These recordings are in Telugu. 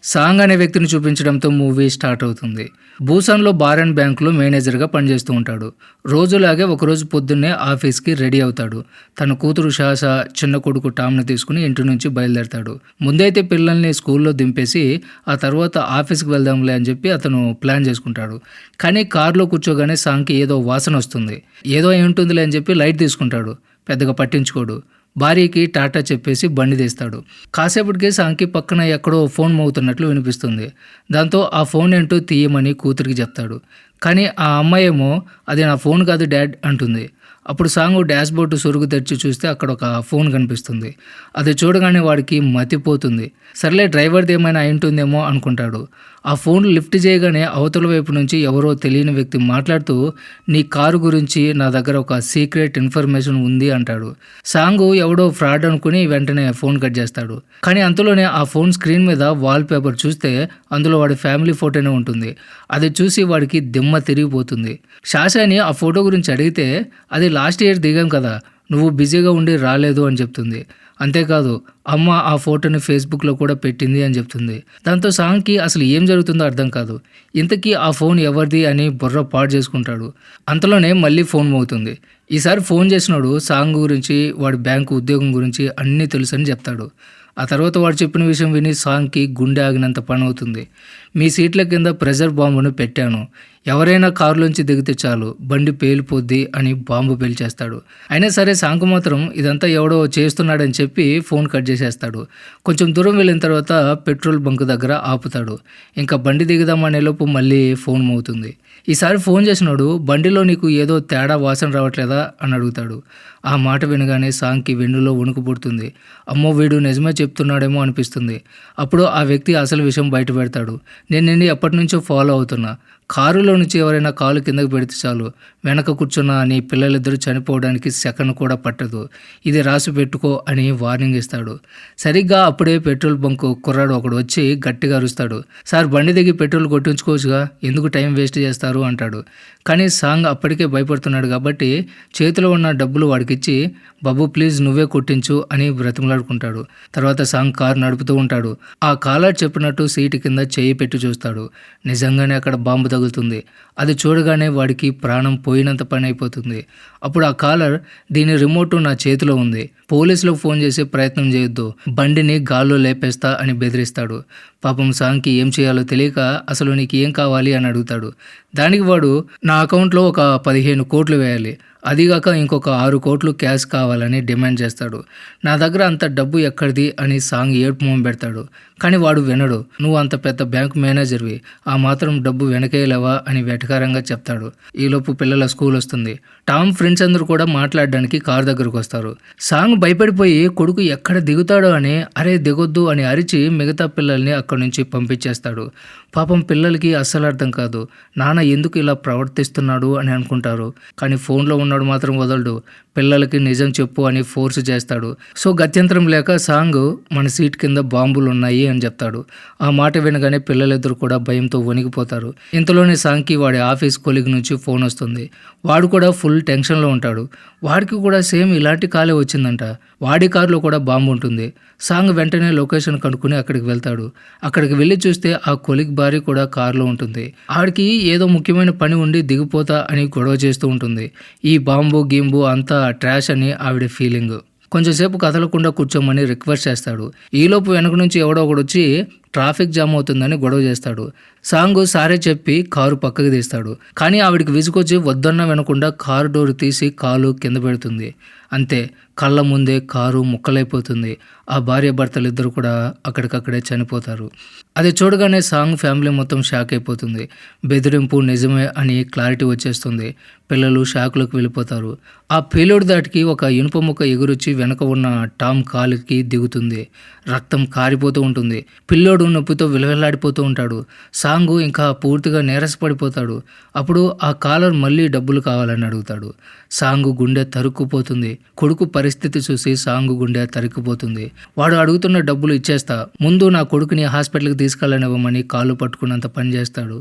సాంగ్ అనే వ్యక్తిని చూపించడంతో మూవీ స్టార్ట్ అవుతుంది. భూసాన్‌లో బార్ అండ్ బ్యాంక్‌లో మేనేజర్‌గా పనిచేస్తూ ఉంటాడు. రోజులాగే ఒకరోజు పొద్దున్నే ఆఫీస్‌కి రెడీ అవుతాడు. తన కూతురు షాష, చిన్న కొడుకు టామ్‌ని తీసుకుని ఇంటి నుంచి బయలుదేరతాడు. ముందైతే పిల్లల్ని స్కూల్‌లో దింపేసి ఆ తర్వాత ఆఫీస్‌కి వెళ్దాంలే అని చెప్పి అతను ప్లాన్ చేసుకుంటాడు. కానీ కార్‌లో కూర్చోగానే సాంగ్‌కి ఏదో వాసన వస్తుంది. ఏదో అయ్యుంటుందిలే అని చెప్పి లైట్ తీసుకుంటాడు. పెద్దగా పట్టించుకోడు. భార్యకి టాటా చెప్పేసి బండి తీస్తాడు. కాసేపటికి సాంగ్‌కి పక్కన ఎక్కడో ఫోన్ మోగుతున్నట్లు వినిపిస్తుంది. దాంతో ఆ ఫోన్ ఏంటో తీయమని కూతురికి చెప్తాడు. కానీ ఆ అమ్మాయేమో "అది నా ఫోన్ కాదు డాడ్" అంటుంది. అప్పుడు సాంగు డాష్‌బోర్డ్ సొరుగు తెరిచి చూస్తే అక్కడ ఒక ఫోన్ కనిపిస్తుంది. అది చూడగానే వాడికి మతిపోతుంది. సర్లే డ్రైవర్‌ది ఏమైనా అయ్యుంటుందేమో అనుకుంటాడు. ఆ ఫోన్ లిఫ్ట్ చేయగానే అవతల వైపు నుంచి ఎవరో తెలియని వ్యక్తి మాట్లాడుతూ "నీ కారు గురించి నా దగ్గర ఒక సీక్రెట్ ఇన్ఫర్మేషన్ ఉంది" అంటాడు. సాంగు ఎవడో ఫ్రాడ్ అనుకుని వెంటనే ఫోన్ కట్ చేస్తాడు. కానీ అంతలోనే ఆ ఫోన్ స్క్రీన్ మీద వాల్ పేపర్ చూస్తే అందులో వాడి ఫ్యామిలీ ఫోటోనే ఉంటుంది. అది చూసి వాడికి దిమ్మ తిరిగిపోతుంది. షాషాని ఆ ఫోటో గురించి అడిగితే "అది లాస్ట్ ఇయర్ దిగాం కదా, నువ్వు బిజీగా ఉండి రాలేదు" అని చెప్తుంది. అంతేకాదు అమ్మ ఆ ఫోటోని ఫేస్బుక్‌లో కూడా పెట్టింది అని చెప్తుంది. దాంతో సాంగ్‌కి అసలు ఏం జరుగుతుందో అర్థం కాదు. ఇంతకీ ఆ ఫోన్ ఎవరిది అని బుర్ర పాడు చేసుకుంటాడు. అంతలోనే మళ్ళీ ఫోన్ మోగుతుంది. ఈసారి ఫోన్ చేసినోడు సాంగ్ గురించి, వాడి బ్యాంకు ఉద్యోగం గురించి అన్నీ తెలుసని చెప్తాడు. ఆ తర్వాత వాడు చెప్పిన విషయం విని సాంగ్‌కి గుండె ఆగినంత పనవుతుంది. "మీ సీట్ల కింద ప్రెషర్ బాంబును పెట్టాను. ఎవరైనా కారులోంచి దిగితే చాలు బండి పేలిపోద్ది" అని బాంబు పేల్చేస్తాడు. అయినా సరే సాంగ్ మాత్రం ఇదంతా ఎవడో చేస్తున్నాడని చెప్పి ఫోన్ కట్ చేసేస్తాడు. కొంచెం దూరం వెళ్ళిన తర్వాత పెట్రోల్ బంక్ దగ్గర ఆపుతాడు. ఇంకా బండి దిగుదామనేలోపు మళ్ళీ ఫోన్ మోగుతుంది. ఈసారి ఫోన్ చేసినోడు "బండిలో నీకు ఏదో తేడా వాసన రావట్లేదా" అని అడుగుతాడు. ఆ మాట వినగానే సాంగ్‌కి వెన్నులో వణుకు పుడుతుంది. అమ్మో, వీడు నిజమే చెప్తున్నాడేమో అనిపిస్తుంది. అప్పుడు ఆ వ్యక్తి అసలు విషయం బయట పెడతాడు. "నేను నిన్ను ఎప్పటినుంచో ఫాలో అవుతున్నా. కారులో నుంచి ఎవరైనా కాలు కిందకి పెడితే చాలు వెనక కూర్చున్న నీ పిల్లలిద్దరూ చనిపోవడానికి సెకను కూడా పట్టదు. ఇది రాసి పెట్టుకో" అని వార్నింగ్ ఇస్తాడు. సరిగ్గా అప్పుడే పెట్రోల్ బంకు కుర్రాడు ఒకడు వచ్చి గట్టిగా అరుస్తాడు. "సార్, బండి దిగి పెట్రోల్ కొట్టించుకోవచ్చుగా, ఎందుకు టైం వేస్ట్ చేస్తారు" అంటాడు. కానీ సాంగ్ అప్పటికే భయపడుతున్నాడు కాబట్టి చేతిలో ఉన్న డబ్బులు వాడికిచ్చి "బాబు ప్లీజ్ నువ్వే కొట్టించు" అని బ్రతిమలాడుకుంటాడు. తర్వాత సాంగ్ కారు నడుపుతూ ఉంటాడు. ఆ కాలర్ చెప్పినట్టు సీటు కింద చెయ్యి పెట్టి చూస్తాడు. నిజంగానే అక్కడ బాంబు తగులుతుంది. అది చూడగానే వాడికి ప్రాణం పోయినంత పని అయిపోతుంది. అప్పుడు ఆ కాలర్ "దీని రిమోట్ నా చేతిలో ఉంది. పోలీసులకు ఫోన్ చేసే ప్రయత్నం చేయొద్దు, బండిని గాల్లో లేపేస్తా" అని బెదిరిస్తాడు. పాపం సాంగ్‌కి ఏం చేయాలో తెలియక "అసలు నీకు ఏం కావాలి" అని అడుగుతాడు. దానికి వాడు "నా అకౌంట్లో ఒక 15 కోట్లు వేయాలి, అదీగాక ఇంకొక 6 కోట్లు క్యాష్ కావాలని" డిమాండ్ చేస్తాడు. "నా దగ్గర అంత డబ్బు ఎక్కడిది" అని సాంగ్ ఏడుపు మొహం పెడతాడు. కానీ వాడు వినడు. "నువ్వు అంత పెద్ద బ్యాంక్ మేనేజర్వి, ఆ మాత్రం డబ్బు వెనకేయలేవా" అని వెటకారంగా చెప్తాడు. ఈలోపు పిల్లల స్కూల్ వస్తుంది. టామ్ ఫ్రెండ్స్ అందరూ కూడా మాట్లాడడానికి కారు దగ్గరకు వస్తారు. సాంగ్ భయపడిపోయి కొడుకు ఎక్కడ దిగుతాడో అని "అరే దిగొద్దు" అని అరిచి మిగతా పిల్లల్ని అక్కడి నుంచి పంపించేస్తాడు. పాపం పిల్లలకి అస్సలు అర్థం కాదు. నాన్న ఎందుకు ఇలా ప్రవర్తిస్తున్నాడు అని అనుకుంటారు. కానీ ఫోన్లో ఉన్నాడు మాత్రం వదలడు. పిల్లలకి నిజం చెప్పు అని ఫోర్స్ చేస్తాడు. సో గత్యంతరం లేక సాంగ్ "మన సీట్ కింద బాంబులు ఉన్నాయి" అని చెప్తాడు. ఆ మాట వినగానే పిల్లలిద్దరూ కూడా భయంతో వణికిపోతారు. ఇంతలోనే సాంగ్‌కి వాడి ఆఫీస్ కొలీగ్ నుంచి ఫోన్ వస్తుంది. వాడు కూడా ఫుల్ టెన్షన్లో ఉంటాడు. వాడికి కూడా సేమ్ ఇలాంటి కాలే వచ్చిందంట. వాడి కారులో కూడా బాంబు ఉంటుంది. సాంగ్ వెంటనే లొకేషన్ కనుక్కొని అక్కడికి వెళ్తాడు. అక్కడికి వెళ్ళి చూస్తే ఆ కొలీగ్ భార్య కూడా కారులో ఉంటుంది. ఆడికి ఏదో ముఖ్యమైన పని ఉండి దిగిపోతా అని గొడవ చేస్తూ ఉంటుంది. ఈ బాంబు గీంబు అంతా ట్రాష్ అని ఆవిడ ఫీలింగ్. కొంచెంసేపు కదలకుండా కూర్చోమని రిక్వెస్ట్ చేస్తాడు. ఈలోపు వెనక నుంచి ఎవడో ఒకడు వచ్చి ట్రాఫిక్ జామ్ అవుతుందని గొడవ చేస్తాడు. సాంగు సారే చెప్పి కారు పక్కకి తీస్తాడు. కానీ ఆవిడికి విసుగొచ్చి వద్దన్నా వినకుండా కారు డోర్ తీసి కాలు కింద పెడుతుంది. అంతే, కళ్ళ ముందే కారు ముక్కలైపోతుంది. ఆ భార్యాభర్తలిద్దరూ కూడా అక్కడికక్కడే చనిపోతారు. అది చూడగానే సాంగ్ ఫ్యామిలీ మొత్తం షాక్ అయిపోతుంది. బెదిరింపు నిజమే అని క్లారిటీ వచ్చేస్తుంది. పిల్లలు షాక్లోకి వెళ్ళిపోతారు. ఆ పేలుడు దాటికి ఒక ఇనుప ముక్క ఎగురొచ్చి వెనక ఉన్న టామ్ కాలుకి దిగుతుంది. రక్తం కారిపోతూ ఉంటుంది. పిల్లోడు నొప్పితో విలవిల్లాడిపోతూ ఉంటాడు. సాంగు ఇంకా పూర్తిగా నీరసపడిపోతాడు. అప్పుడు ఆ కాలర్ మళ్ళీ డబ్బులు కావాలని అడుగుతాడు. సాంగు గుండె తరుక్కుపోతుంది. కొడుకు పరిస్థితి చూసి సాంగు గుండె తరుక్కుపోతుంది. వాడు అడుగుతున్న డబ్బులు ఇచ్చేస్తా, ముందు నా కొడుకుని హాస్పిటల్కి తీసుకెళ్ళనివ్వమని కాళ్ళు పట్టుకున్నంత పని చేస్తాడు.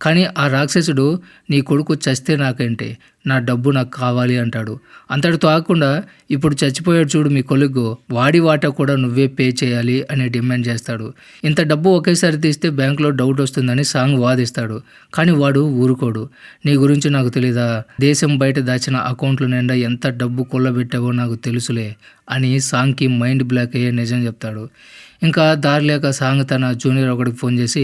కానీ ఆ రాక్షసుడు నీ కొడుకు చస్తే నాకేంటి, నా డబ్బు నాకు కావాలి అంటాడు. అంతటితో ఆగకుండా ఇప్పుడు చచ్చిపోయాడు చూడు మీ కొలిగ్గు, వాడి వాటా కూడా నువ్వే పే చేయాలి అని డిమాండ్ చేస్తాడు. ఇంత డబ్బు ఒకేసారి తీస్తే బ్యాంకులో డౌట్ వస్తుందని సాంగ్ వాదిస్తాడు. కానీ వాడు ఊరుకోడు. నీ గురించి నాకు తెలీదా, దేశం బయట దాచిన అకౌంట్ల నిండా ఎంత డబ్బు కొల్లబెట్టావో నాకు తెలుసులే అని సాంగ్కి మైండ్ బ్లాక్ అయ్యే నిజం చెప్తాడు. ఇంకా దారి లేక సాంగ్ తన జూనియర్ ఒకడికి ఫోన్ చేసి,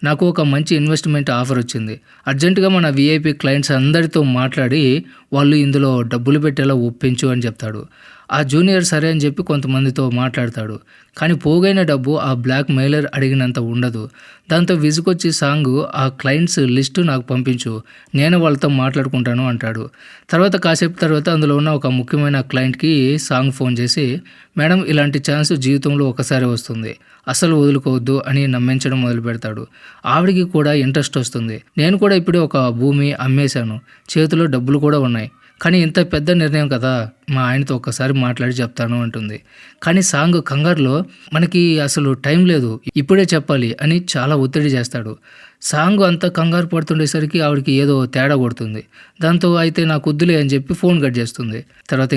నాకు ఒక మంచి ఇన్వెస్ట్మెంట్ ఆఫర్ వచ్చింది, అర్జెంటుగా మన విఐపి క్లయింట్స్ అందరితో మాట్లాడి వాళ్ళు ఇందులో డబ్బులు పెట్టేలా ఒప్పించు అని చెప్తాడు. ఆ జూనియర్ సరే అని చెప్పి కొంతమందితో మాట్లాడతాడు. కానీ పోగైన డబ్బు ఆ బ్లాక్ మెయిలర్ అడిగినంత ఉండదు. దాంతో విసుగొచ్చి సాంగ్ ఆ క్లయింట్స్ లిస్టు నాకు పంపించు, నేను వాళ్ళతో మాట్లాడుకుంటాను అంటాడు. కాసేపు తర్వాత అందులో ఉన్న ఒక ముఖ్యమైన క్లయింట్కి సాంగ్ ఫోన్ చేసి, మేడం ఇలాంటి ఛాన్స్ జీవితంలో ఒకసారి వస్తుంది, అసలు వదులుకోవద్దు అని నమ్మించడం మొదలు పెడతాడు. ఆవిడికి కూడా ఇంట్రెస్ట్ వస్తుంది. నేను కూడా ఇప్పుడే ఒక భూమి అమ్మేశాను, చేతిలో డబ్బులు కూడా ఉన్నాయి, కానీ ఇంత పెద్ద నిర్ణయం కదా, మా ఆయనతో ఒక్కసారి మాట్లాడి చెప్తాను అంటుంది. కానీ సాంగ్ కంగారులో మనకి అసలు టైం లేదు, ఇప్పుడే చెప్పాలి అని చాలా ఒత్తిడి చేస్తాడు. సాంగ్ అంత కంగారు పడుతుండేసరికి ఆవిడకి ఏదో తేడా కొడుతుంది. దాంతో అయితే నాకు వద్దులే అని చెప్పి ఫోన్ కట్ చేస్తుంది.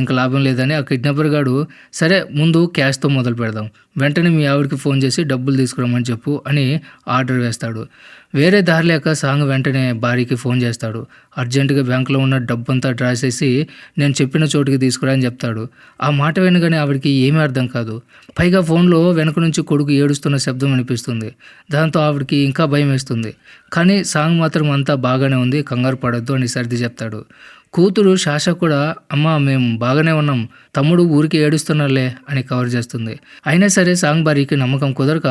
ఇంకా లాభం లేదని ఆ కిడ్నాపర్ గాడు, సరే ముందు క్యాష్తో మొదలు పెడదాం, వెంటనే మీ ఆవిడకి ఫోన్ చేసి డబ్బులు తీసుకురమ్మని చెప్పు అని ఆర్డర్ వేస్తాడు. వేరే దారి లేక సాంగ్ వెంటనే భార్యకి ఫోన్ చేస్తాడు. అర్జెంటుగా బ్యాంకులో ఉన్న డబ్బంతా డ్రా చేసి నేను చెప్పిన చోటుకి తీసుకురా అని చెప్తాడు. ఆ మాట వినగానే ఆవిడకి ఏమీ అర్థం కాదు. పైగా ఫోన్లో వెనక నుంచి కొడుకు ఏడుస్తున్న శబ్దం వినిపిస్తుంది. దాంతో ఆవిడకి ఇంకా భయం వేస్తుంది. కానీ సాంగ్ మాత్రం అంతా బాగానే ఉంది, కంగారు పడొద్దు అని సర్ది చెప్తాడు. కూతురు శాష కూడా, అమ్మ మేము బాగానే ఉన్నాం, తమ్ముడు ఊరికి ఏడుస్తున్నారులే అని కవర్ చేస్తుంది. అయినా సరే సాంగ్ భార్యకి నమ్మకం కుదరక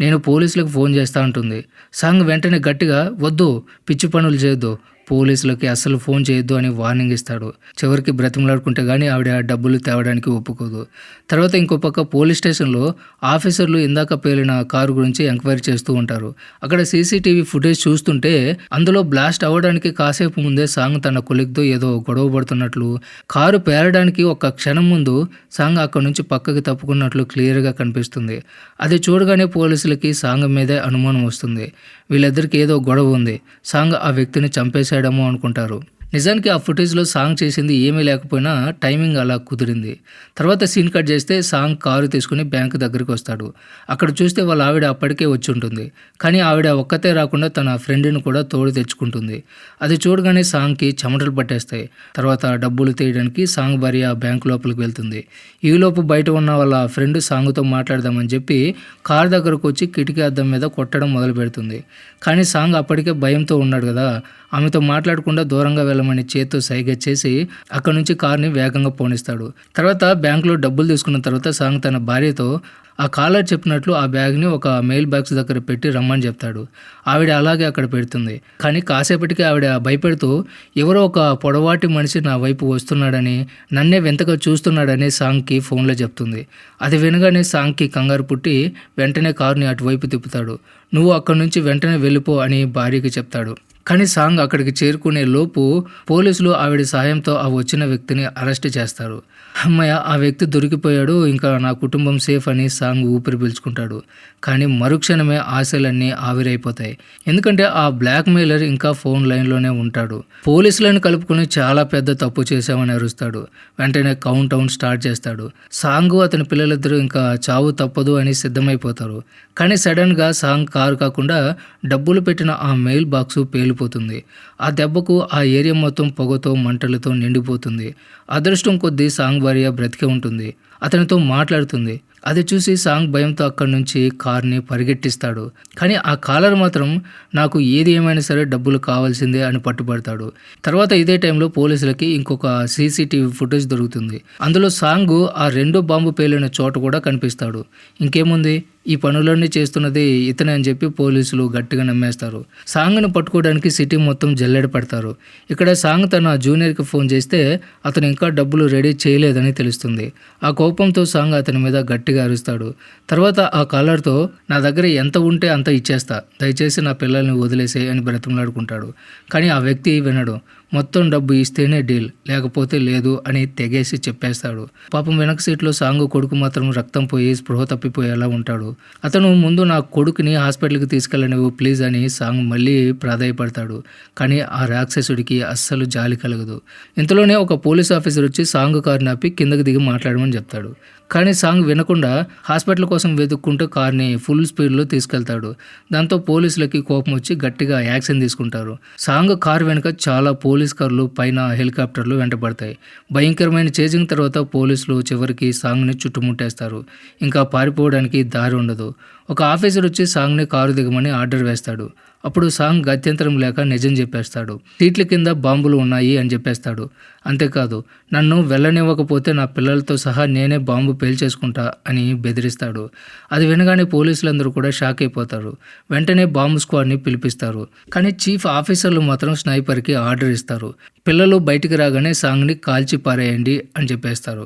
నేను పోలీసులకు ఫోన్ చేస్తా ఉంటుంది. సాంగ్ వెంటనే గట్టిగా, వద్దు పిచ్చి పనులు చేయొద్దు, పోలీసులకి అస్సలు ఫోన్ చేయొద్దు అని వార్నింగ్ ఇస్తాడు. చివరికి బ్రతిమలాడుకుంటే కానీ ఆవిడ డబ్బులు తేవడానికి ఒప్పుకోదు. ఇంకో పక్క పోలీస్ స్టేషన్లో ఆఫీసర్లు ఇందాక పేలిన కారు గురించి ఎంక్వైరీ చేస్తూ ఉంటారు. అక్కడ సీసీటీవీ ఫుటేజ్ చూస్తుంటే అందులో బ్లాస్ట్ అవ్వడానికి కాసేపు ముందే సాంగ్ తన కొలిగ్తో ఏదో గొడవ పడుతున్నట్లు, కారు పేలడానికి ఒక క్షణం ముందు సాంగ్ అక్కడి నుంచి పక్కకి తప్పుకున్నట్లు క్లియర్గా కనిపిస్తుంది. అది చూడగానే పోలీసులకి సాంగ్ మీదే అనుమానం వస్తుంది. వీళ్ళిద్దరికి ఏదో గొడవ ఉంది, సాంగ్ ఆ వ్యక్తిని చంపేశాడేమో అనుకుంటారు. నిజానికి ఆ ఫుటేజ్లో సాంగ్ చేసింది ఏమీ లేకపోయినా టైమింగ్ అలా కుదిరింది. సీన్ కట్ చేస్తే సాంగ్ కారు తీసుకుని బ్యాంకు దగ్గరికి వస్తాడు. అక్కడ చూస్తే వాళ్ళ ఆవిడ అప్పటికే వచ్చి ఉంటుంది. కానీ ఆవిడ ఒక్కతే రాకుండా తన ఫ్రెండ్ని కూడా తోడు తెచ్చుకుంటుంది. అది చూడగానే సాంగ్కి చెమటలు పట్టేస్తాయి. డబ్బులు తీయడానికి సాంగ్ భార్య బ్యాంకు లోపలికి వెళ్తుంది. ఈలోపు బయట ఉన్న వాళ్ళ ఫ్రెండ్ సాంగ్తో మాట్లాడదామని చెప్పి కారు దగ్గరకు వచ్చి కిటికీ అద్దం మీద కొట్టడం మొదలు పెడుతుంది. కానీ సాంగ్ అప్పటికే భయంతో ఉన్నాడు కదా, ఆమెతో మాట్లాడకుండా దూరంగా వెళ్ళమని చేత్తో సైగ చేసి అక్కడ నుంచి కార్ని వేగంగా పోనిస్తాడు. బ్యాంకులో డబ్బులు తీసుకున్న తర్వాత సాంగ్ తన భార్యతో ఆ కాలర్ చెప్పినట్లు ఆ బ్యాగ్ని ఒక మెయిల్ బాక్స్ దగ్గర పెట్టి రమ్మని చెప్తాడు. ఆవిడ అలాగే అక్కడ పెడుతుంది. కానీ కాసేపటికి ఆవిడ భయపెడుతూ ఎవరో ఒక పొడవాటి మనిషి నా వైపు వస్తున్నాడని, నన్నే వింతగా చూస్తున్నాడని సాంగ్కి ఫోన్లో చెప్తుంది. అది వినగానే సాంగ్కి కంగారు పుట్టి వెంటనే కారుని అటువైపు తిప్పుతాడు. నువ్వు అక్కడి నుంచి వెంటనే వెళ్ళిపో అని భార్యకి చెప్తాడు. కానీ సాంగ్ అక్కడికి చేరుకునే లోపు పోలీసులు ఆవిడ సాయంతో ఆ వచ్చిన వ్యక్తిని అరెస్ట్ చేస్తారు. అమ్మయ్య, ఆ వ్యక్తి దొరికిపోయాడు, ఇంకా నా కుటుంబం సేఫ్ అని సాంగ్ ఊపిరి పీల్చుకుంటాడు. కానీ మరుక్షణమే ఆశలన్నీ ఆవిరైపోతాయి. ఎందుకంటే ఆ బ్లాక్ మెయిలర్ ఇంకా ఫోన్ లైన్లోనే ఉంటాడు. పోలీసులను కలుపుకుని చాలా పెద్ద తప్పు చేశామని అరుస్తాడు. వెంటనే కౌంట్ డౌన్ స్టార్ట్ చేస్తాడు. సాంగ్ అతని పిల్లలిద్దరూ ఇంకా చావు తప్పదు అని సిద్ధమైపోతారు. కానీ సడన్గా సాంగ్ కారు కాకుండా డబ్బులు పెట్టిన ఆ మెయిల్ బాక్సు పేలిపోతుంది. ఆ దెబ్బకు ఆ ఏరియా మొత్తం పొగతో మంటలతో నిండిపోతుంది. అదృష్టం కొద్దీ సాంగ్ భార్య బ్రతికే ఉంటుంది. అతనితో మాట్లాడుతుంది. అది చూసి సాంగ్ భయంతో అక్కడి నుంచి కార్ని పరిగెట్టిస్తాడు. కానీ ఆ కాలర్ మాత్రం నాకు ఏది ఏమైనా సరే డబ్బులు కావాల్సిందే అని పట్టుబడతాడు. ఇదే టైంలో పోలీసులకి ఇంకొక సీసీటీవీ ఫుటేజ్ దొరుకుతుంది. అందులో సాంగ్ ఆ రెండో బాంబు పేలిన చోట కూడా కనిపిస్తాడు. ఇంకేముంది, ఈ పనులన్నీ చేస్తున్నది ఇతనే అని చెప్పి పోలీసులు గట్టిగా నమ్మేస్తారు. సాంగ్ను పట్టుకోవడానికి సిటీ మొత్తం జల్లెడ పడతారు. ఇక్కడ సాంగ్ తన జూనియర్కి ఫోన్ చేస్తే అతను ఇంకా డబ్బులు రెడీ చేయలేదని తెలుస్తుంది. ఆ కోపంతో సాంగ్ అతని మీద గట్టిగా అరుస్తాడు. ఆ కాలర్తో నా దగ్గర ఎంత ఉంటే అంత ఇచ్చేస్తా, దయచేసి నా పిల్లల్ని వదిలేసే అని బ్రతిమలాడుకుంటాడు. కానీ ఆ వ్యక్తి వినడు. మొత్తం డబ్బు ఇస్తేనే డీల్, లేకపోతే లేదు అని తెగేసి చెప్పేస్తాడు. పాపం వెనక సీట్లో సాంగ్ కొడుకు మాత్రం రక్తం పోయి స్పృహ తప్పిపోయేలా ఉంటాడు. అతను ముందు నా కొడుకుని హాస్పిటల్కి తీసుకెళ్ళనివ్వు ప్లీజ్ అని సాంగ్ మళ్ళీ ప్రాధాయపడతాడు. కానీ ఆ రాక్షసుడికి అస్సలు జాలి కలగదు. ఇంతలోనే ఒక పోలీస్ ఆఫీసర్ వచ్చి సాంగ్ కారుని ఆపి కిందకి దిగి మాట్లాడమని చెప్తాడు. కానీ సాంగ్ వినకుండా హాస్పిటల్ కోసం వెతుక్కుంటూ కార్ని ఫుల్ స్పీడ్లో తీసుకెళ్తాడు. దాంతో పోలీసులకి కోపం వచ్చి గట్టిగా యాక్షన్ తీసుకుంటారు. సాంగ్ కారు వెనుక చాలా పోలీస్ కార్లు, పైన హెలికాప్టర్లు వెంటబడతాయి. భయంకరమైన చేజింగ్ తర్వాత పోలీసులు చివరికి సాంగ్ని చుట్టుముట్టేస్తారు. ఇంకా పారిపోవడానికి దారి ఉండదు. ఒక ఆఫీసర్ వచ్చి సాంగ్ని కారు దిగమని ఆర్డర్ వేస్తాడు. అప్పుడు సాంగ్ గత్యంతరం లేక నిజం చెప్పేస్తాడు. సీట్ల కింద బాంబులు ఉన్నాయి అని చెప్పేస్తాడు. అంతేకాదు, నన్ను వెళ్ళనివ్వకపోతే నా పిల్లలతో సహా నేనే బాంబు పేల్చేసుకుంటా అని బెదిరిస్తాడు. అది వినగానే పోలీసులందరూ కూడా షాక్ అయిపోతారు. వెంటనే బాంబు స్క్వాడ్ని పిలిపిస్తారు. కానీ చీఫ్ ఆఫీసర్లు మాత్రం స్నైపర్కి ఆర్డర్ ఇస్తారు. పిల్లలు బయటికి రాగానే సాంగ్ని కాల్చి పారేయండి అని చెప్పేస్తారు.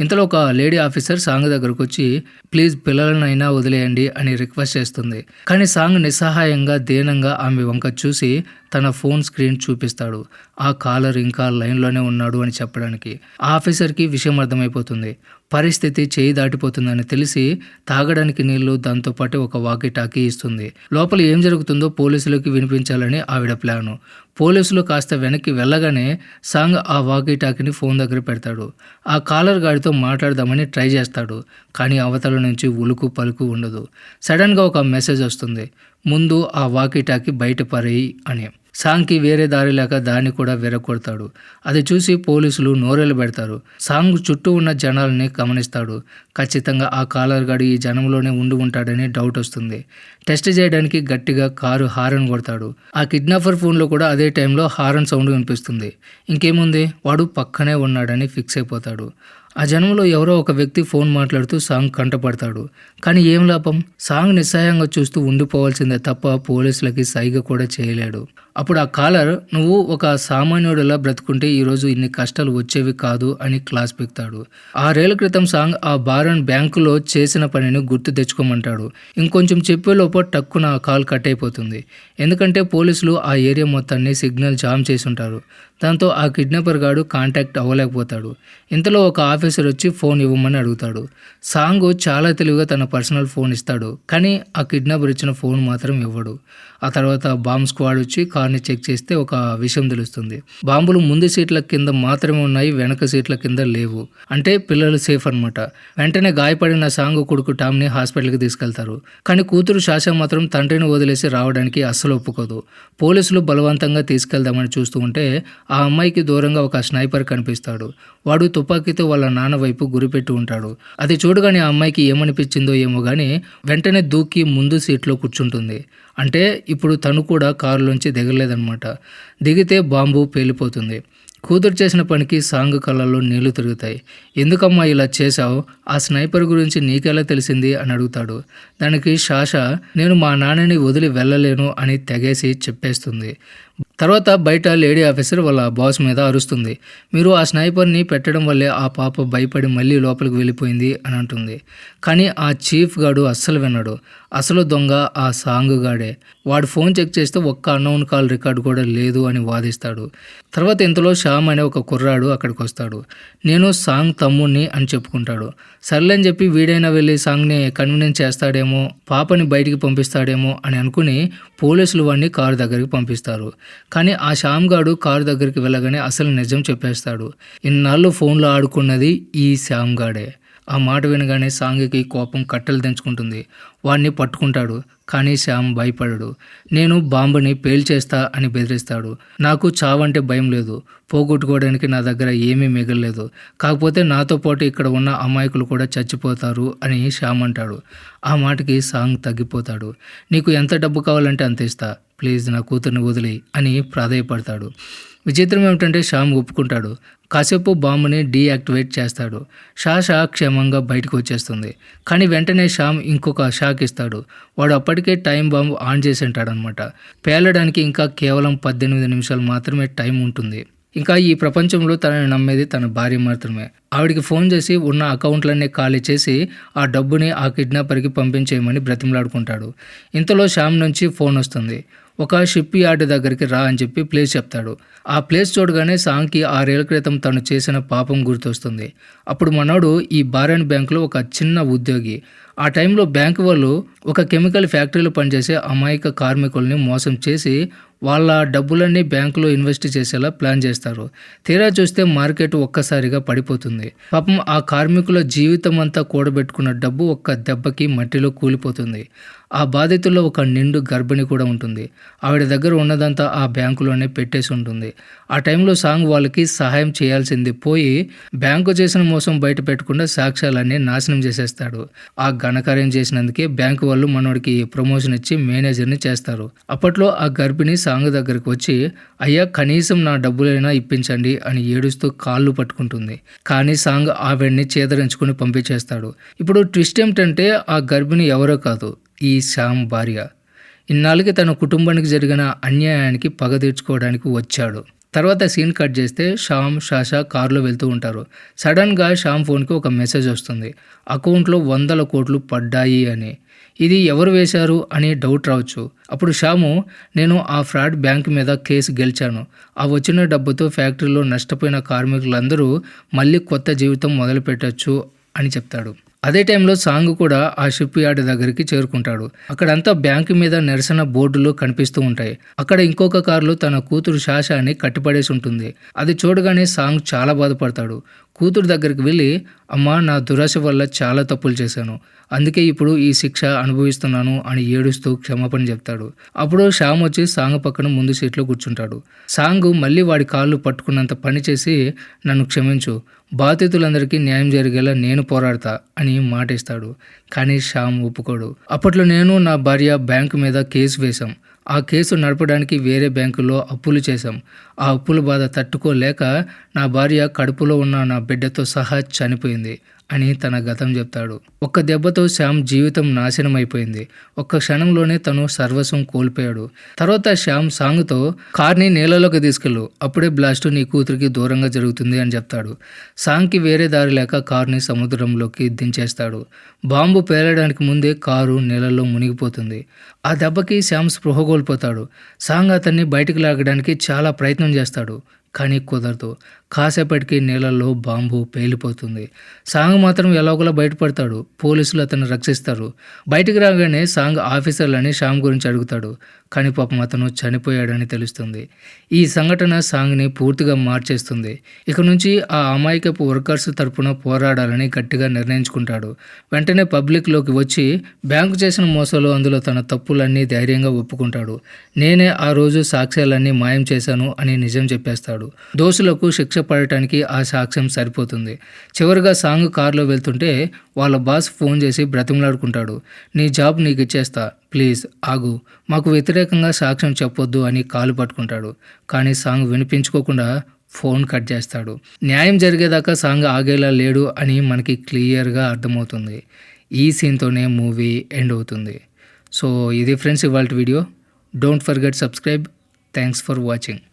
ఇంతలో ఒక లేడీ ఆఫీసర్ సాంగ్ దగ్గరకు వచ్చి ప్లీజ్ పిల్లలనైనా వదిలేయండి అని రిక్వెస్ట్ చేస్తుంది. కానీ సాంగ్ నిస్సహాయంగా దీనంగా ఆమె వంక చూసి తన ఫోన్ స్క్రీన్ చూపిస్తాడు. ఆ కాలర్ ఇంకా లైన్లోనే ఉన్నాడు అని చెప్పడానికి. ఆ ఆఫీసర్కి విషయం అర్థమైపోతుంది. పరిస్థితి చేయి దాటిపోతుందని తెలిసి తాగడానికి నీళ్లు, దాంతోపాటు ఒక వాకీ టాకీ ఇస్తుంది. లోపల ఏం జరుగుతుందో పోలీసులకు వినిపించాలని ఆవిడ ప్లాను. పోలీసులు కాస్త వెనక్కి వెళ్ళగానే సాంగ్ ఆ వాకీ టాకీని ఫోన్ దగ్గర పెడతాడు. ఆ కాలర్ గాడితో మాట్లాడదామని ట్రై చేస్తాడు. కానీ అవతల నుంచి ఉలుకు పలుకు ఉండదు. సడన్గా ఒక మెసేజ్ వస్తుంది, ముందు ఆ వాకీ టాకీ బయట పరేయి అని. సాంగ్కి వేరే దారి లేక దాన్ని కూడా విరగొడతాడు. అది చూసి పోలీసులు నోరెలు పెడతారు. సాంగ్ చుట్టూ ఉన్న జనాలని గమనిస్తాడు. ఖచ్చితంగా ఆ కాలర్ గాడు ఈ జనంలోనే ఉండి ఉంటాడని డౌట్ వస్తుంది. టెస్ట్ చేయడానికి గట్టిగా కారు హారన్ కొడతాడు. ఆ కిడ్నాపర్ ఫోన్లో కూడా అదే టైంలో హారన్ సౌండ్ వినిపిస్తుంది. ఇంకేముంది, వాడు పక్కనే ఉన్నాడని ఫిక్స్ అయిపోతాడు. ఆ జనంలో ఎవరో ఒక వ్యక్తి ఫోన్ మాట్లాడుతూ సాంగ్ కంటపడతాడు. కానీ ఏం లాభం, సాంగ్ నిస్సహాయంగా చూస్తూ ఉండిపోవాల్సిందే తప్ప పోలీసులకి సైగ కూడా చేయలేడు. అప్పుడు ఆ కాలర్ నువ్వు ఒక సామాన్యుడిలా బ్రతుకుంటే ఈరోజు ఇన్ని కష్టాలు వచ్చేవి కాదు అని క్లాస్ పెడతాడు. 6 ఏళ్ల క్రితం సాంగ్ ఆ బార్ అండ్ బ్యాంకులో చేసిన పనిని గుర్తు తెచ్చుకోమంటాడు. ఇంకొంచెం చెప్పేలోపు టక్కున ఆ కాల్ కట్ అయిపోతుంది. ఎందుకంటే పోలీసులు ఆ ఏరియా మొత్తాన్ని సిగ్నల్ జామ్ చేసి ఉంటారు. దాంతో ఆ కిడ్నాపర్ గాడు కాంటాక్ట్ అవ్వలేకపోతాడు. ఇంతలో ఒక ఆఫీసర్ వచ్చి ఫోన్ ఇవ్వమని అడుగుతాడు. సాంగ్ చాలా తెలివిగా తన పర్సనల్ ఫోన్ ఇస్తాడు. కానీ ఆ కిడ్నాపర్ ఇచ్చిన ఫోన్ మాత్రం ఇవ్వడు. ఆ తర్వాత బాంబ్ స్క్వాడ్ వచ్చి కార్ని చెక్ చేస్తే ఒక విషయం తెలుస్తుంది. బాంబులు ముందు సీట్ల కింద మాత్రమే ఉన్నాయి, వెనక సీట్ల కింద లేవు. అంటే పిల్లలు సేఫ్ అనమాట. వెంటనే గాయపడిన సాంగ్ కొడుకు టామ్ని హాస్పిటల్కి తీసుకెళ్తారు. కానీ కూతురు శాష మాత్రం తండ్రిని వదిలేసి రావడానికి అస్సలు ఒప్పుకోదు. పోలీసులు బలవంతంగా తీసుకెళ్దామని చూస్తూ ఉంటే ఆ అమ్మాయికి దూరంగా ఒక స్నైపర్ కనిపిస్తాడు. వాడు తుపాకీతో వాళ్ళ నాన్న వైపు గురిపెట్టి ఉంటాడు. అది చూడగానే ఆ అమ్మాయికి ఏమనిపించిందో ఏమో కానీ వెంటనే దూకి ముందు సీట్లో కూర్చుంటుంది. అంటే ఇప్పుడు తను కూడా కారులోంచి దిగలేదన్నమాట. దిగితే బాంబు పేలిపోతుంది. కూతురు చేసిన పనికి సాంగ్ కళ్ళల్లో నీళ్లు తిరుగుతాయి. ఎందుకమ్మా ఇలా చేశావు, ఆ స్నైపర్ గురించి నీకెలా తెలిసింది అని అడుగుతాడు. దానికి శాష నేను మా నాన్నని వదిలి వెళ్ళలేను అని తెగేసి చెప్పేస్తుంది. తర్వాత బయట లేడీ ఆఫీసర్ వాళ్ళ బాస్ మీద అరుస్తుంది. మీరు ఆ స్నైపర్ని పెట్టడం వల్లే ఆ పాప భయపడి మళ్ళీ లోపలికి వెళ్ళిపోయింది అని అంటుంది. కానీ ఆ చీఫ్ గాడు అస్సలు విన్నాడు. అసలు దొంగ ఆ సాంగ్ గాడే. వాడు ఫోన్ చెక్ చేస్తే ఒక్క అన్నోన్ కాల్ రికార్డు కూడా లేదు అని వాదిస్తాడు. తర్వాత ఇంతలో శ్యామ్ అనే ఒక కుర్రాడు అక్కడికి వస్తాడు. నేను సాంగ్ తమ్ముణ్ణి అని చెప్పుకుంటాడు. సర్లేని చెప్పి వీడైనా వెళ్ళి సాంగ్ని కన్విన్స్ చేస్తాడేమో, పాపని బయటికి పంపిస్తాడేమో అని అనుకుని పోలీసులు వాడిని కారు దగ్గరికి పంపిస్తారు. కానీ ఆ శ్యామ్ గాడు కారు దగ్గరికి వెళ్ళగానే అసలు నిజం చెప్పేస్తాడు. ఇన్నాళ్ళు ఫోన్లో ఆడుకున్నది ఈ శ్యామ్ గాడే. ఆ మాట వినగానే సాంగ్కి కోపం కట్టెలు తెంచుకుంటుంది. వాడిని పట్టుకుంటాడు. కానీ శ్యామ్ భయపడడు. నేను బాంబుని పేల్చేస్తా అని బెదిరిస్తాడు. నాకు చావంటే భయం లేదు. పోగొట్టుకోవడానికి నా దగ్గర ఏమీ మిగలలేదు. కాకపోతే నాతో పాటు ఇక్కడ ఉన్న అమాయకులు కూడా చచ్చిపోతారు అని శ్యామ్ అంటాడు. ఆ మాటకి సాంగ్ తగ్గిపోతాడు. నీకు ఎంత డబ్బు కావాలంటే అంత ఇస్తా, ప్లీజ్ నా కూతుర్ని వదిలి అని ప్రాధేయపడతాడు. విచిత్రం ఏమిటంటే శ్యామ్ ఒప్పుకుంటాడు. కాసేపు బాంబుని డీయాక్టివేట్ చేస్తాడు. శాష క్షేమంగా బయటకు వచ్చేస్తుంది. కానీ వెంటనే శ్యామ్ ఇంకొక షాక్ ఇస్తాడు. వాడు అప్పటికే టైం బాంబు ఆన్ చేసి ఉంటాడనమాట. పేలడానికి ఇంకా కేవలం 18 నిమిషాలు మాత్రమే టైం ఉంటుంది. ఇంకా ఈ ప్రపంచంలో తనని నమ్మేది తన భార్య మాత్రమే. ఆవిడికి ఫోన్ చేసి ఉన్న అకౌంట్లన్నీ ఖాళీ చేసి ఆ డబ్బుని ఆ కిడ్నాపర్కి పంపించేయమని బ్రతిమలాడుకుంటాడు. ఇంతలో శ్యామ్ నుంచి ఫోన్ వస్తుంది. ఒక షిప్ యార్డ్ దగ్గరికి రా అని చెప్పి ప్లేస్ చెప్తాడు. ఆ ప్లేస్ చూడగానే సాంగ్కి 6 ఏళ్ల క్రితం తను చేసిన పాపం గుర్తొస్తుంది. అప్పుడు మనోడు ఈ బారన్ బ్యాంకులో ఒక చిన్న ఉద్యోగి. ఆ టైంలో బ్యాంకు వాళ్ళు ఒక కెమికల్ ఫ్యాక్టరీలో పనిచేసే అమాయక కార్మికుల్ని మోసం చేసి వాళ్ళ డబ్బులన్నీ బ్యాంకులో ఇన్వెస్ట్ చేసేలా ప్లాన్ చేస్తారు. తీరా చూస్తే మార్కెట్ ఒక్కసారిగా పడిపోతుంది. పాపం ఆ కార్మికుల జీవితం అంతా కూడబెట్టుకున్న డబ్బు ఒక్క దెబ్బకి మట్టిలో కూలిపోతుంది. ఆ బాధితుల్లో ఒక నిండు గర్భిణి కూడా ఉంటుంది. ఆవిడ దగ్గర ఉన్నదంతా ఆ బ్యాంకులోనే పెట్టేసి ఉంటుంది. ఆ టైంలో సాంగ్ వాళ్ళకి సహాయం చేయాల్సింది పోయి బ్యాంకు చేసిన మోసం బయట పెట్టకుండా సాక్ష్యాలన్నీ నాశనం చేసేస్తాడు. ఆ ఘనకార్యం చేసినందుకే బ్యాంకు వాళ్ళు మనోడికి ప్రమోషన్ ఇచ్చి మేనేజర్ని చేస్తారు. అప్పట్లో ఆ గర్భిణి సాంగ్ దగ్గరికి వచ్చి, అయ్యా కనీసం నా డబ్బులైనా ఇప్పించండి అని ఏడుస్తూ కాళ్ళు పట్టుకుంటుంది. కానీ సాంగ్ ఆవిడ్ని చేదరించుకుని పంపించేస్తాడు. ఇప్పుడు ట్విస్ట్ ఏమిటంటే ఆ గర్భిణి ఎవరో కాదు, ఈ శ్యామ్ భార్య. ఇన్నాళ్ళకి తన కుటుంబానికి జరిగిన అన్యాయానికి పగ తీర్చుకోవడానికి వచ్చాడు. తర్వాత సీన్ కట్ చేస్తే శ్యామ్, షాషా కారులో వెళ్తూ ఉంటారు. సడన్గా శ్యామ్ ఫోన్కి ఒక మెసేజ్ వస్తుంది. అకౌంట్లో 100 కోట్లు పడ్డాయి అని. ఇది ఎవరు వేశారు అని డౌట్ రావచ్చు. అప్పుడు శ్యాము, నేను ఆ ఫ్రాడ్ బ్యాంక్ మీద కేసు గెలిచాను. ఆ వచ్చిన డబ్బుతో ఫ్యాక్టరీలో నష్టపోయిన కార్మికులందరూ మళ్ళీ కొత్త జీవితం మొదలుపెట్టచ్చు అని చెప్తాడు. అదే టైంలో సాంగ్ కూడా ఆ షిప్ యార్డ్ దగ్గరికి చేరుకుంటాడు. అక్కడంతా బ్యాంకు మీద నిరసన బోర్డులు కనిపిస్తూ ఉంటాయి. అక్కడ ఇంకొక కారులో తన కూతురు షాషాని కట్టిపడేసి ఉంటుంది. అది చూడగానే సాంగ్ చాలా బాధపడతాడు. కూతురు దగ్గరికి వెళ్ళి, అమ్మా నా దురాశ వల్ల చాలా తప్పులు చేశాను, అందుకే ఇప్పుడు ఈ శిక్ష అనుభవిస్తున్నాను అని ఏడుస్తూ క్షమాపణ చెప్తాడు. అప్పుడు శ్యామ్ వచ్చి సాంగ్ పక్కన ముందు సీట్లో కూర్చుంటాడు. సాంగ్ మళ్ళీ వాడి కాళ్ళు పట్టుకున్నంత పని చేసి, నన్ను క్షమించు, బాధితులందరికీ న్యాయం జరిగేలా నేను పోరాడతా అని మాటిస్తాడు. కానీ శ్యామ్ ఒప్పుకోడు. అప్పట్లో నేను నా భార్య బ్యాంకు మీద కేసు వేశాం. ఆ కేసు నడపడానికి వేరే బ్యాంకుల్లో అప్పులు చేశాం. ఆ అప్పుల బాధ తట్టుకోలేక నా భార్య కడుపులో ఉన్న నా బిడ్డతో సహా చనిపోయింది అని తన గతం చెప్తాడు. ఒక్క దెబ్బతో శ్యామ్ జీవితం నాశనం అయిపోయింది. ఒక్క క్షణంలోనే తను సర్వస్వం కోల్పోయాడు. తర్వాత శ్యామ్ సాంగ్తో, కార్ని నీళ్ళలోకి తీసుకెళ్ళు, అప్పుడే బ్లాస్ట్ నీ కూతురికి దూరంగా జరుగుతుంది అని చెప్తాడు. సాంగ్కి వేరే దారి లేక కార్ని సముద్రంలోకి దించేస్తాడు. బాంబు పేలడానికి ముందే కారు నీళ్ళల్లో మునిగిపోతుంది. ఆ దెబ్బకి శ్యామ్ స్పృహ కోల్పోతాడు. సాంగ్ అతన్ని బయటికి లాగడానికి చాలా ప్రయత్నం చేస్తాడు. కానీ కుదరదు. కాసేపటికి నీళ్ళల్లో బాంబు పేలిపోతుంది. సాంగ్ మాత్రం ఎలాగోలా బయటపడతాడు. పోలీసులు అతన్ని రక్షిస్తారు. బయటికి రాగానే సాంగ్ ఆఫీసర్లని శ్యామ్ గురించి అడుగుతాడు. కానీ పాపం అతను చనిపోయాడని తెలుస్తుంది. ఈ సంఘటన సాంగ్ని పూర్తిగా మార్చేస్తుంది. ఇక నుంచి ఆ అమాయకపు వర్కర్స్ తరపున పోరాడాలని గట్టిగా నిర్ణయించుకుంటాడు. వెంటనే పబ్లిక్లోకి వచ్చి బ్యాంకు చేసిన మోసాలు, అందులో తన తప్పులన్నీ ధైర్యంగా ఒప్పుకుంటాడు. నేనే ఆ రోజు సాక్ష్యాలన్నీ మాయం చేశాను అని నిజం చెప్పేస్తాడు. దోషులకు శిక్ష పడటానికి ఆ సాక్ష్యం సరిపోతుంది. చివరిగా సాంగ్ కారులో వెళ్తుంటే వాళ్ళ బాస్ ఫోన్ చేసి బ్రతిమలాడుకుంటాడు. నీ జాబ్ నీకు ఇచ్చేస్తా, ప్లీజ్ ఆగు, మాకు వ్యతిరేకంగా సాక్ష్యం చెప్పొద్దు అని కాలు పట్టుకుంటాడు. కానీ సాంగ్ వినిపించుకోకుండా ఫోన్ కట్ చేస్తాడు. న్యాయం జరిగేదాకా సాంగ్ ఆగేలా లేడు అని మనకి క్లియర్గా అర్థమవుతుంది. ఈ సీన్తోనే మూవీ ఎండ్ అవుతుంది. సో ఇది ఫ్రెండ్స్ ఇవాల్టి video. Don't forget subscribe. Thanks for watching.